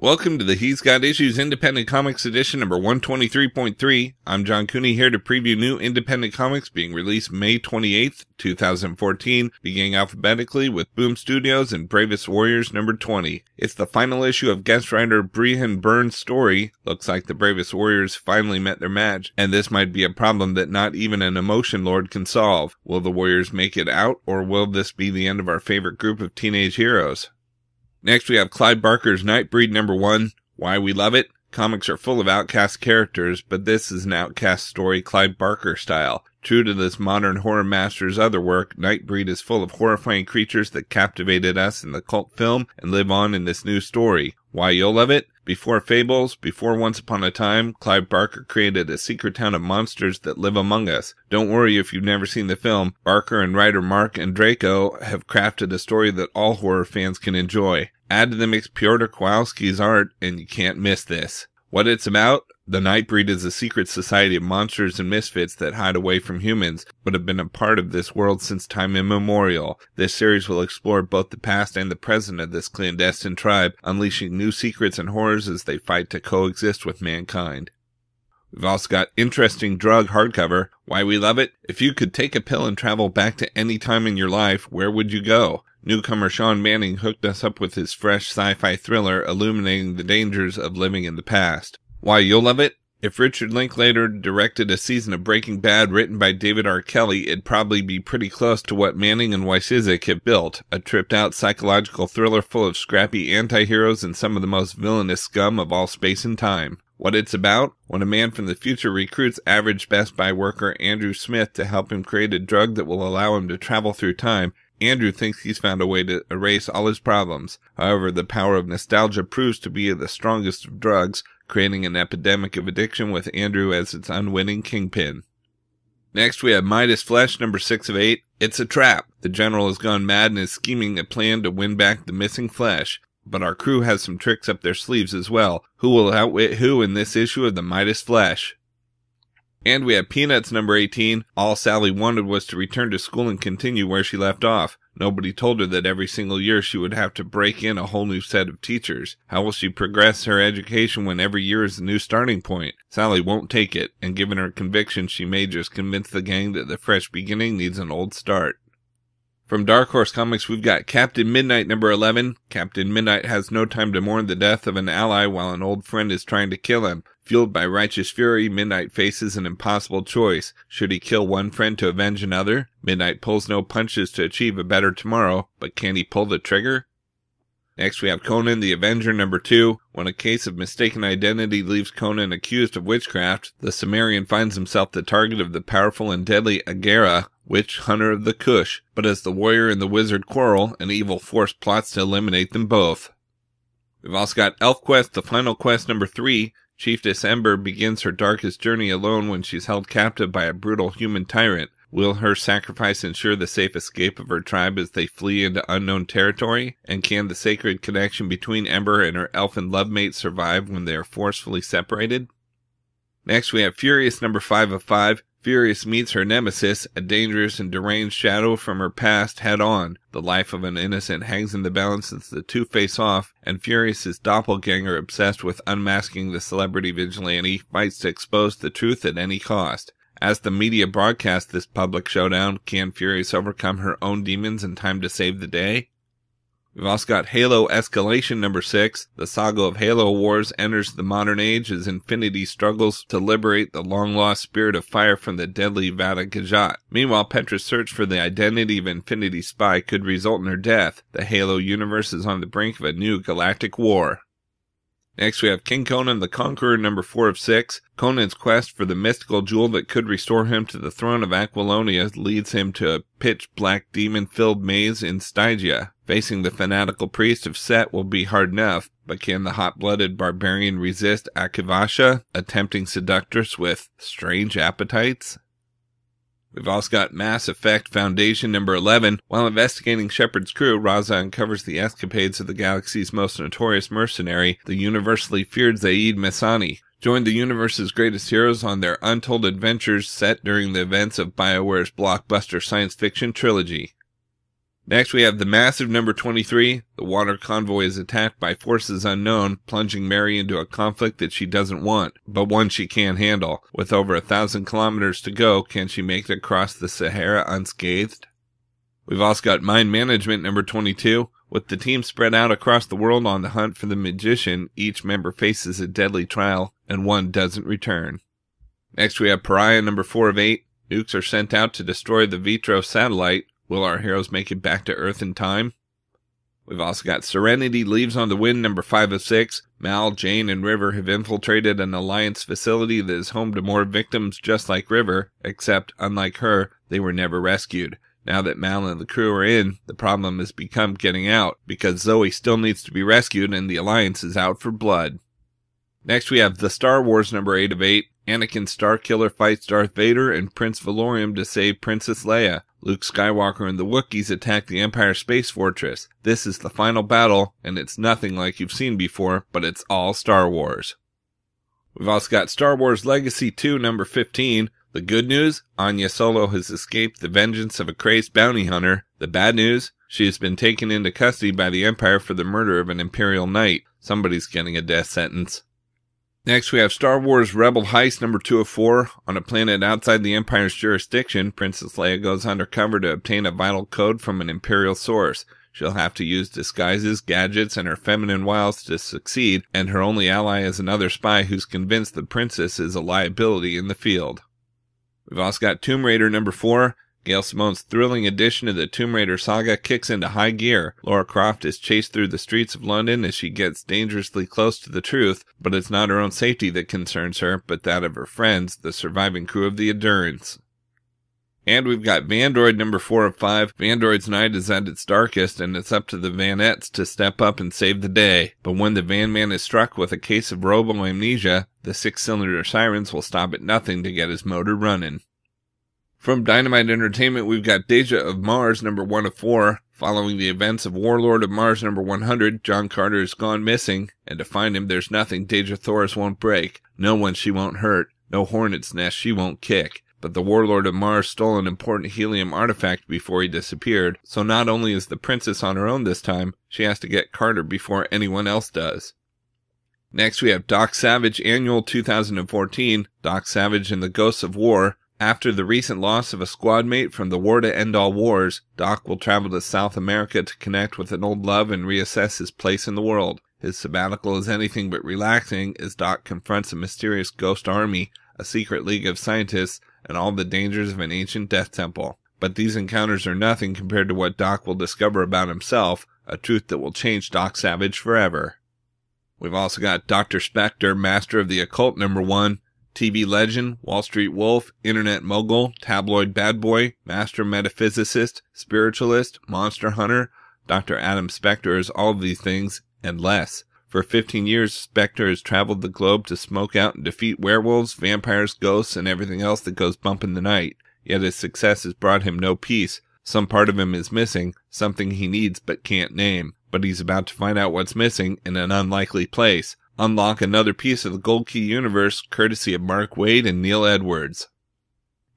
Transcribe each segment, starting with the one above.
Welcome to the He's Got Issues Independent Comics Edition number 123.3. I'm John Cooney here to preview new independent comics being released May 28th, 2014, beginning alphabetically with Boom Studios and Bravest Warriors number 20. It's the final issue of guest writer Brehan Byrne's story. Looks like the Bravest Warriors finally met their match, and this might be a problem that not even an emotion lord can solve. Will the Warriors make it out, or will this be the end of our favorite group of teenage heroes? Next, we have Clive Barker's Nightbreed number 1, Why We Love It. Comics are full of outcast characters, but this is an outcast story Clive Barker style. True to this modern horror master's other work, Nightbreed is full of horrifying creatures that captivated us in the cult film and live on in this new story. Why you'll love it? Before Fables, before Once Upon a Time, Clive Barker created a secret town of monsters that live among us. Don't worry if you've never seen the film. Barker and writer Mark and Draco have crafted a story that all horror fans can enjoy. Add to the mix Piotr Kowalski's art, and you can't miss this. What it's about? The Nightbreed is a secret society of monsters and misfits that hide away from humans, but have been a part of this world since time immemorial. This series will explore both the past and the present of this clandestine tribe, unleashing new secrets and horrors as they fight to coexist with mankind. We've also got Interesting Drug hardcover, Why We Love It. If you could take a pill and travel back to any time in your life, where would you go? Newcomer Sean Manning hooked us up with his fresh sci-fi thriller illuminating the dangers of living in the past. Why you'll love it? If Richard Linklater directed a season of Breaking Bad written by David R. Kelly, it'd probably be pretty close to what Manning and Wyszynski have built, a tripped-out psychological thriller full of scrappy anti-heroes and some of the most villainous scum of all space and time. What it's about? When a man from the future recruits average Best Buy worker Andrew Smith to help him create a drug that will allow him to travel through time, Andrew thinks he's found a way to erase all his problems. However, the power of nostalgia proves to be the strongest of drugs, creating an epidemic of addiction with Andrew as its unwitting kingpin. Next, we have Midas Flesh, number 6 of 8. It's a trap. The general has gone mad and is scheming a plan to win back the missing flesh. But our crew has some tricks up their sleeves as well. Who will outwit who in this issue of the Midas Flesh? And we have Peanuts number 18. All Sally wanted was to return to school and continue where she left off. Nobody told her that every single year she would have to break in a whole new set of teachers. How will she progress her education when every year is a new starting point? Sally won't take it, and given her conviction, she may just convince the gang that the fresh beginning needs an old start. From Dark Horse Comics, we've got Captain Midnight number 11. Captain Midnight has no time to mourn the death of an ally while an old friend is trying to kill him. Fueled by righteous fury, Midnight faces an impossible choice. Should he kill one friend to avenge another? Midnight pulls no punches to achieve a better tomorrow, but can he pull the trigger? Next, we have Conan The Avenger number 2. When a case of mistaken identity leaves Conan accused of witchcraft, the Cimmerian finds himself the target of the powerful and deadly Agera, witch hunter of the Kush. But as the warrior and the wizard quarrel, an evil force plots to eliminate them both. We've also got ElfQuest, the final quest number 3. Chiefess Ember begins her darkest journey alone when she's held captive by a brutal human tyrant. Will her sacrifice ensure the safe escape of her tribe as they flee into unknown territory? And can the sacred connection between Ember and her elfin lovemate survive when they are forcefully separated? Next, we have Furious number 5 of 5. Furious meets her nemesis, a dangerous and deranged shadow from her past, head-on. The life of an innocent hangs in the balance as the two face off, and Furious's doppelganger, obsessed with unmasking the celebrity vigilante, fights to expose the truth at any cost. As the media broadcasts this public showdown, can Furious overcome her own demons in time to save the day? We've also got Halo Escalation number 6. The saga of Halo Wars enters the modern age as Infinity struggles to liberate the long-lost spirit of fire from the deadly Vada Gajat. Meanwhile, Petra's search for the identity of Infinity's spy could result in her death. The Halo universe is on the brink of a new galactic war. Next, we have King Conan the Conqueror number 4 of 6. Conan's quest for the mystical jewel that could restore him to the throne of Aquilonia leads him to a pitch-black demon-filled maze in Stygia. Facing the fanatical priest of Set will be hard enough, but can the hot-blooded barbarian resist Akivasha, a tempting seductress with strange appetites? We've also got Mass Effect Foundation number 11. While investigating Shepard's crew, Raza uncovers the escapades of the galaxy's most notorious mercenary, the universally feared Zaid Masani. Join the universe's greatest heroes on their untold adventures set during the events of BioWare's blockbuster science fiction trilogy. Next, we have the massive number 23. The water convoy is attacked by forces unknown, plunging Mary into a conflict that she doesn't want, but one she can't handle. With over 1,000 kilometers to go, can she make it across the Sahara unscathed? We've also got Mind Management number 22. With the team spread out across the world on the hunt for the magician, each member faces a deadly trial, and one doesn't return. Next, we have Pariah number 4 of 8. Nukes are sent out to destroy the Vitro satellite. Will our heroes make it back to Earth in time? We've also got Serenity Leaves on the Wind number 5 of 6. Mal, Jane, and River have infiltrated an Alliance facility that is home to more victims just like River, except, unlike her, they were never rescued. Now that Mal and the crew are in, the problem has become getting out, because Zoe still needs to be rescued and the Alliance is out for blood. Next we have the Star Wars number 8 of 8. Anakin Starkiller fights Darth Vader and Prince Valorium to save Princess Leia. Luke Skywalker and the Wookiees attack the Empire Space Fortress. This is the final battle, and it's nothing like you've seen before, but it's all Star Wars. We've also got Star Wars Legacy 2 number 15. The good news, Anya Solo has escaped the vengeance of a crazed bounty hunter. The bad news, she has been taken into custody by the Empire for the murder of an Imperial Knight. Somebody's getting a death sentence. Next, we have Star Wars Rebel Heist number 2 of 4. On a planet outside the Empire's jurisdiction, Princess Leia goes undercover to obtain a vital code from an Imperial source. She'll have to use disguises, gadgets, and her feminine wiles to succeed, and her only ally is another spy who's convinced the princess is a liability in the field. We've also got Tomb Raider number 4. Gail Simone's thrilling addition to the Tomb Raider saga kicks into high gear. Lara Croft is chased through the streets of London as she gets dangerously close to the truth, but it's not her own safety that concerns her, but that of her friends, the surviving crew of the Endurance. And we've got Vandroid number 4 of 5. Vandroid's night is at its darkest, and it's up to the Vanettes to step up and save the day. But when the Van Man is struck with a case of robo-amnesia, the 6-cylinder sirens will stop at nothing to get his motor running. From Dynamite Entertainment, we've got Dejah of Mars number 1 of 4. Following the events of Warlord of Mars number 100, John Carter has gone missing, and to find him there's nothing Dejah Thoris won't break, no one she won't hurt, no hornet's nest she won't kick. But the Warlord of Mars stole an important helium artifact before he disappeared, so not only is the princess on her own this time, she has to get Carter before anyone else does. Next we have Doc Savage Annual 2014, Doc Savage and the Ghosts of War. After the recent loss of a squad mate from the war to end all wars, Doc will travel to South America to connect with an old love and reassess his place in the world. His sabbatical is anything but relaxing as Doc confronts a mysterious ghost army, a secret league of scientists, and all the dangers of an ancient death temple. But these encounters are nothing compared to what Doc will discover about himself, a truth that will change Doc Savage forever. We've also got Dr. Spektor, Master of the Occult number 1. TV legend, Wall Street wolf, internet mogul, tabloid bad boy, master metaphysicist, spiritualist, monster hunter, Dr. Adam Spektor is all of these things, and less. For 15 years, Spektor has traveled the globe to smoke out and defeat werewolves, vampires, ghosts, and everything else that goes bump in the night. Yet his success has brought him no peace. Some part of him is missing, something he needs but can't name. But he's about to find out what's missing in an unlikely place. Unlock another piece of the Gold Key universe, courtesy of Mark Waid and Neil Edwards.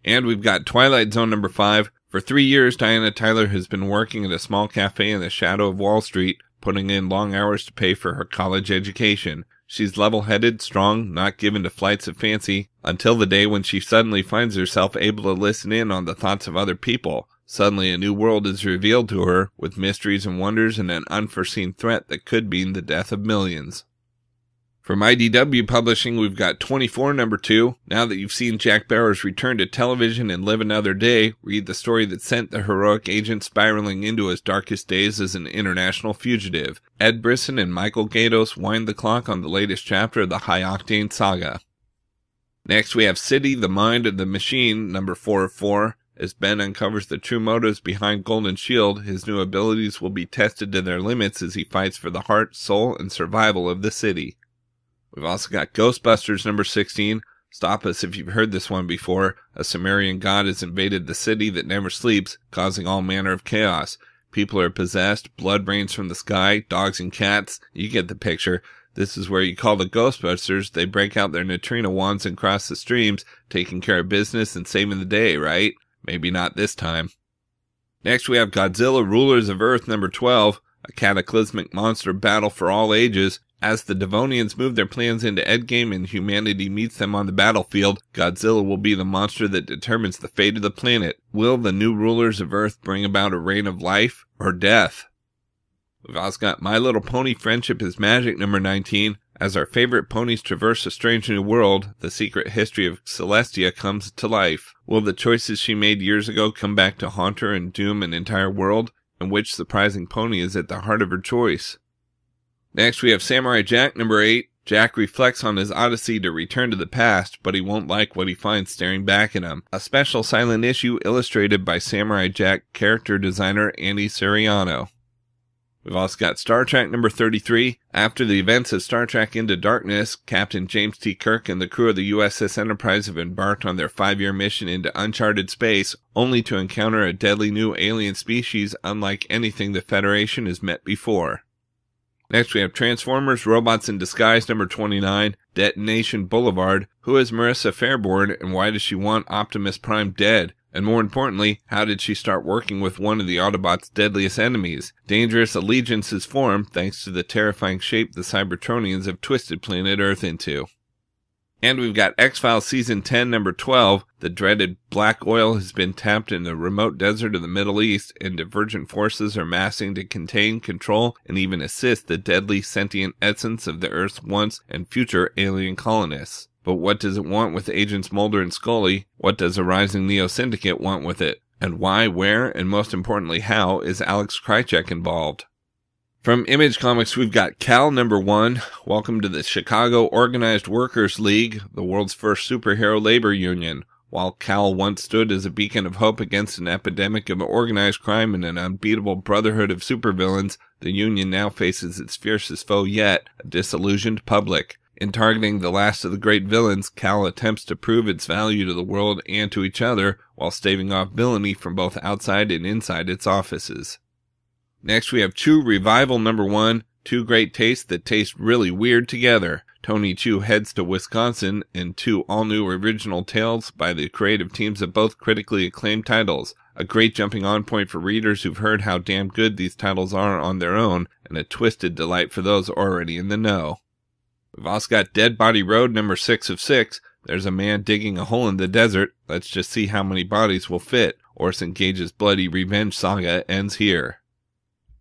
And we've got Twilight Zone number 5. For 3 years, Diana Tyler has been working at a small cafe in the shadow of Wall Street, putting in long hours to pay for her college education. She's level-headed, strong, not given to flights of fancy, until the day when she suddenly finds herself able to listen in on the thoughts of other people. Suddenly a new world is revealed to her, with mysteries and wonders and an unforeseen threat that could mean the death of millions. From IDW Publishing, we've got 24 number 2. Now that you've seen Jack Bauer's return to television and Live Another Day, read the story that sent the heroic agent spiraling into his darkest days as an international fugitive. Ed Brisson and Michael Gaydos wind the clock on the latest chapter of the High Octane saga. Next, we have City, the Mind of the Machine, number 4 of 4. As Ben uncovers the true motives behind Golden Shield, his new abilities will be tested to their limits as he fights for the heart, soul, and survival of the city. We've also got Ghostbusters number 16. Stop us if you've heard this one before. A Sumerian god has invaded the city that never sleeps, causing all manner of chaos. People are possessed, blood rains from the sky, dogs and cats. You get the picture. This is where you call the Ghostbusters. They break out their neutrino wands and cross the streams, taking care of business and saving the day, right? Maybe not this time. Next we have Godzilla Rulers of Earth number 12, a cataclysmic monster battle for all ages. As the Devonians move their plans into Endgame and humanity meets them on the battlefield, Godzilla will be the monster that determines the fate of the planet. Will the new rulers of Earth bring about a reign of life or death? We've also got My Little Pony Friendship is Magic number 19. As our favorite ponies traverse a strange new world, the secret history of Celestia comes to life. Will the choices she made years ago come back to haunt her and doom an entire world? And which surprising pony is at the heart of her choice? Next we have Samurai Jack number 8. Jack reflects on his odyssey to return to the past, but he won't like what he finds staring back at him. A special silent issue illustrated by Samurai Jack character designer Andy Siriano. We've also got Star Trek number 33. After the events of Star Trek Into Darkness, Captain James T. Kirk and the crew of the USS Enterprise have embarked on their 5-year mission into uncharted space, only to encounter a deadly new alien species unlike anything the Federation has met before. Next we have Transformers Robots in Disguise number 29, Detonation Boulevard. Who is Marissa Fairborn and why does she want Optimus Prime dead? And more importantly, how did she start working with one of the Autobots' deadliest enemies? Dangerous allegiances form thanks to the terrifying shape the Cybertronians have twisted planet Earth into. And we've got X-Files Season 10, number 12. The dreaded black oil has been tapped in the remote desert of the Middle East, and divergent forces are massing to contain, control, and even assist the deadly sentient essence of the Earth's once and future alien colonists. But what does it want with Agents Mulder and Scully? What does a rising Neo-Syndicate want with it? And why, where, and most importantly how, is Alex Krycek involved? From Image Comics, we've got Cal number 1. Welcome to the Chicago Organized Workers League, the world's first superhero labor union. While Cal once stood as a beacon of hope against an epidemic of organized crime and an unbeatable brotherhood of supervillains, the union now faces its fiercest foe yet, a disillusioned public. In targeting the last of the great villains, Cal attempts to prove its value to the world and to each other, while staving off villainy from both outside and inside its offices. Next we have Chew Revival number 1, two great tastes that taste really weird together. Tony Chew heads to Wisconsin in 2 all-new original tales by the creative teams of both critically acclaimed titles. A great jumping on point for readers who've heard how damn good these titles are on their own, and a twisted delight for those already in the know. We've also got Dead Body Road number 6 of 6. There's a man digging a hole in the desert. Let's just see how many bodies will fit. Orson Gage's bloody revenge saga ends here.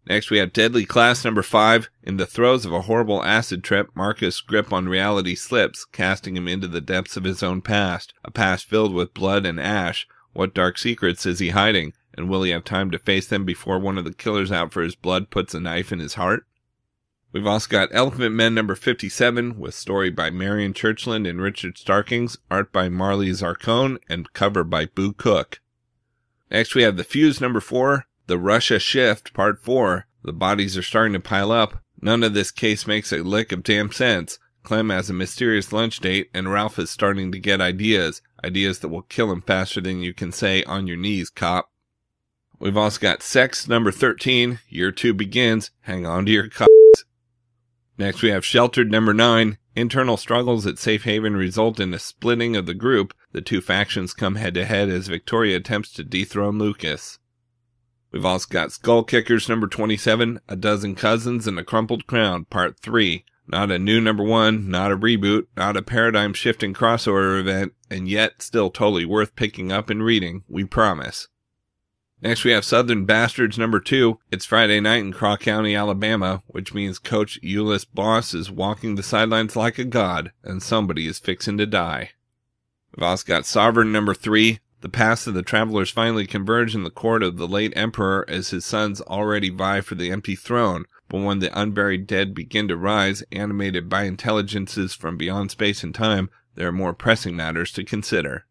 Next we have Deadly Class number 5. In the throes of a horrible acid trip, Marcus' grip on reality slips, casting him into the depths of his own past. A past filled with blood and ash. What dark secrets is he hiding? And will he have time to face them before one of the killers out for his blood puts a knife in his heart? We've also got Elephant Men number 57, with story by Marion Churchland and Richard Starkings, art by Marley Zarcone, and cover by Boo Cook. Next we have The Fuse number 4, The Russia Shift part 4. The bodies are starting to pile up. None of this case makes a lick of damn sense. Clem has a mysterious lunch date, and Ralph is starting to get ideas that will kill him faster than you can say on your knees, cop. We've also got Sex number 13, Year 2 begins, hang on to your cocks. Next we have Sheltered number 9. Internal struggles at Safe Haven result in a splitting of the group. The two factions come head to head as Victoria attempts to dethrone Lucas. We've also got Skull Kickers number 27, A Dozen Cousins and a Crumpled Crown, part 3. Not a new number 1, not a reboot, not a paradigm-shifting crossover event, and yet still totally worth picking up and reading, we promise. Next we have Southern Bastards number 2. It's Friday night in Craw County, Alabama, which means Coach Euless Boss is walking the sidelines like a god, and somebody is fixing to die. We've also got Sovereign number 3. The paths of the travelers finally converge in the court of the late emperor as his sons already vie for the empty throne, but when the unburied dead begin to rise, animated by intelligences from beyond space and time, there are more pressing matters to consider.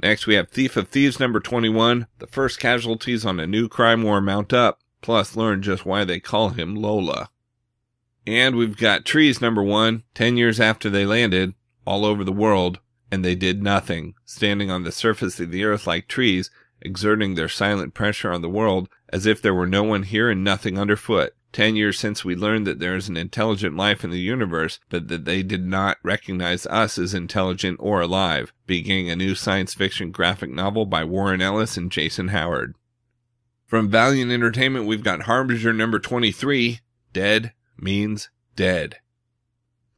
Next we have Thief of Thieves number 21. The first casualties on a new crime war mount up, plus learn just why they call him Lola. And we've got Trees number 1. 10 years after they landed, all over the world, and they did nothing, standing on the surface of the earth like trees, exerting their silent pressure on the world as if there were no one here and nothing underfoot. 10 years since we learned that there is an intelligent life in the universe, but that they did not recognize us as intelligent or alive, beginning a new science fiction graphic novel by Warren Ellis and Jason Howard. From Valiant Entertainment, we've got Harbinger number 23, Dead Means Dead.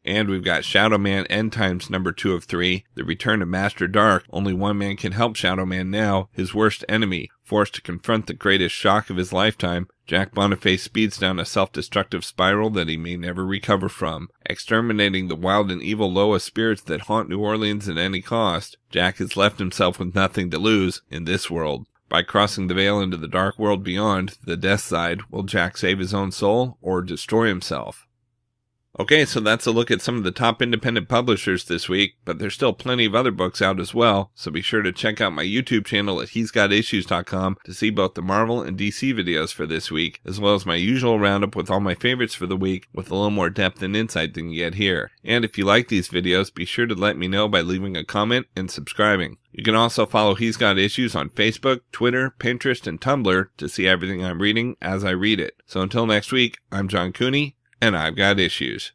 And we've got Shadow Man End Times number 2 of 3, The Return of Master Dark. Only one man can help Shadow Man now, his worst enemy. Forced to confront the greatest shock of his lifetime, Jack Boniface speeds down a self-destructive spiral that he may never recover from. Exterminating the wild and evil Loa spirits that haunt New Orleans at any cost, Jack has left himself with nothing to lose in this world. By crossing the veil into the dark world beyond, the death side, will Jack save his own soul or destroy himself? Okay, so that's a look at some of the top independent publishers this week, but there's still plenty of other books out as well, so be sure to check out my YouTube channel at he'sgotissues.com to see both the Marvel and DC videos for this week, as well as my usual roundup with all my favorites for the week with a little more depth and insight than you get here. And if you like these videos, be sure to let me know by leaving a comment and subscribing. You can also follow He's Got Issues on Facebook, Twitter, Pinterest, and Tumblr to see everything I'm reading as I read it. So until next week, I'm John Cooney, and I've got issues.